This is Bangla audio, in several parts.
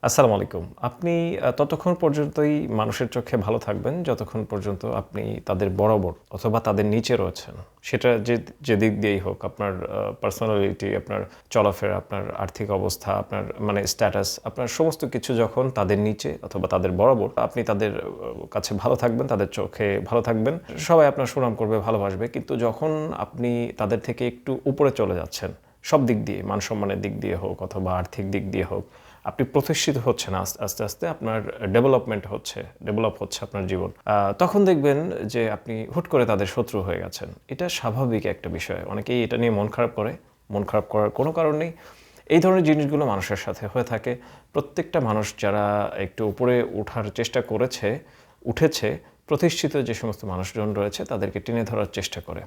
আসসালামু আলাইকুম। আপনি ততক্ষণ পর্যন্তই মানুষের চোখে ভালো থাকবেন, যতক্ষণ পর্যন্ত আপনি তাদের বরাবর অথবা তাদের নিচে রয়েছেন। সেটা যে দিক দিয়েই হোক, আপনার পার্সোনালিটি, আপনার চলাফেরা, আপনার আর্থিক অবস্থা, আপনার মানে স্ট্যাটাস, আপনার সমস্ত কিছু যখন তাদের নিচে অথবা তাদের বরাবর, আপনি তাদের কাছে ভালো থাকবেন, তাদের চোখে ভালো থাকবেন। সবাই আপনার সুনাম করবে, ভালোবাসবে। কিন্তু যখন আপনি তাদের থেকে একটু উপরে চলে যাচ্ছেন, সব দিক দিয়ে, মান-সম্মানের দিক দিয়ে হোক অথবা আর্থিক দিক দিয়ে হোক, আপনি প্রতিষ্ঠিত হচ্ছেন আস্তে আস্তে, আপনার ডেভেলপ হচ্ছে আপনার জীবন। তখন দেখবেন যে আপনি হুট করে তাদের শত্রু হয়ে গেছেন। এটা স্বাভাবিক একটা বিষয়। অনেকেই এটা নিয়ে মন খারাপ করে। মন খারাপ করার কোনো কারণ নেই। এই ধরনের জিনিসগুলো মানুষের সাথে হয়ে থাকে। প্রত্যেকটা মানুষ যারা একটু উপরে ওঠার চেষ্টা উঠেছে, প্রতিষ্ঠিত যে সমস্ত মানুষজন রয়েছে তাদেরকে টেনে ধরার চেষ্টা করে।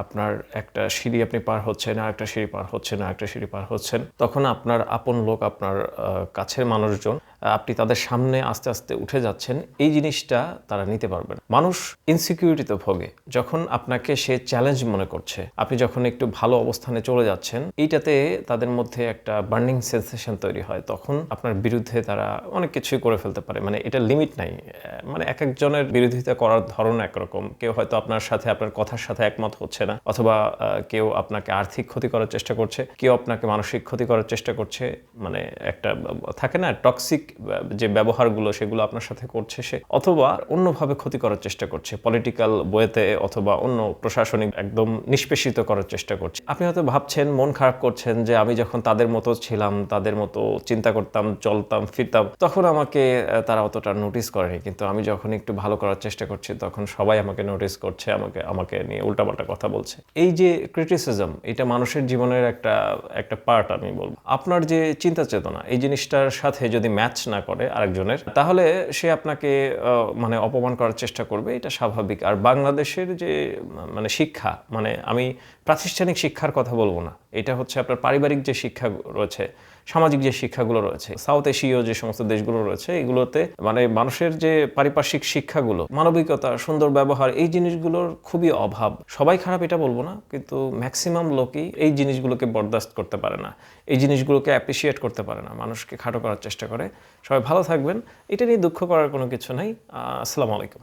আপনার একটা সিঁড়ি আপনি পার হচ্ছেন, আরেকটা সিঁড়ি পার হচ্ছেন, আরেকটা সিঁড়ি পার হচ্ছেন। তখন আপনার আপন লোক, আপনার কাছের মানুষজন, আপনি তাদের সামনে আস্তে আস্তে উঠে যাচ্ছেন, এই জিনিসটা তারা নিতে পারবে না। মানুষ ইনসিকিউরিটিতে ভোগে। যখন আপনাকে সে চ্যালেঞ্জ মনে করছে, আপনি যখন একটু ভালো অবস্থানে চলে যাচ্ছেন, এইটাতে তাদের মধ্যে একটা বার্নিং সেন্সেশন তৈরি হয়। তখন আপনার বিরুদ্ধে তারা অনেক কিছুই করে ফেলতে পারে। মানে এটা লিমিট নাই। মানে এক একজনের বিরোধিতা করার ধরন একরকম। কেউ হয়তো আপনার সাথে, আপনার কথার সাথে একমত হচ্ছে না, অথবা কেউ আপনাকে আর্থিক ক্ষতি করার চেষ্টা করছে, কেউ আপনাকে মানসিক ক্ষতি করার চেষ্টা করছে। মানে একটা থাকে না টক্সিক যে ব্যবহারগুলো, সেগুলো আপনার সাথে করছে সে, অথবা অন্যভাবে ক্ষতি করার চেষ্টা করছে, পলিটিক্যাল ওয়েতে অথবা অন্য প্রশাসনিক একদম নিষ্পেষিত করার চেষ্টা করছে। আপনি হয়তো ভাবছেন, মন খারাপ করছেন যে আমি যখন তাদের মতো ছিলাম, তাদের মতো চিন্তা করতাম, চলতাম, ফিরতাম, তখন আমাকে তারা অতটা নোটিস করেনি। কিন্তু আমি যখন একটু ভালো করার চেষ্টা করছি, তখন সবাই আমাকে নোটিস করছে, আমাকে নিয়ে উল্টাপাল্টা কথা বলছে। এই যে ক্রিটিসিজম, এটা মানুষের জীবনের একটা পার্ট আমি বলবো। আপনার যে চিন্তা চেতনা, এই জিনিসটার সাথে যদি ম্যাচ না করে আরেকজনের, তাহলে সে আপনাকে মানে অপমান করার চেষ্টা করবে। এটা স্বাভাবিক। আর বাংলাদেশের যে মানে শিক্ষা, মানে আমি প্রাতিষ্ঠানিক শিক্ষার কথা বলবো না, এটা হচ্ছে আপনার পারিবারিক যে শিক্ষা রয়েছে, সামাজিক যে শিক্ষাগুলো রয়েছে, সাউথ এশীয় যে সমস্ত দেশগুলো রয়েছে, এগুলোতে মানে মানুষের যে পারিপার্শ্বিক শিক্ষাগুলো, মানবিকতা, সুন্দর ব্যবহার, এই জিনিসগুলোর খুবই অভাব। সবাই খারাপ এটা বলবো না, কিন্তু ম্যাক্সিমাম লোকই এই জিনিসগুলোকে বরদাস্ত করতে পারে না, এই জিনিসগুলোকে অ্যাপ্রিসিয়েট করতে পারে না, মানুষকে খাটো করার চেষ্টা করে। সবাই ভালো থাকবেন। এটা নিয়ে দুঃখ করার কোনো কিছু নাই। আসসালামু আলাইকুম।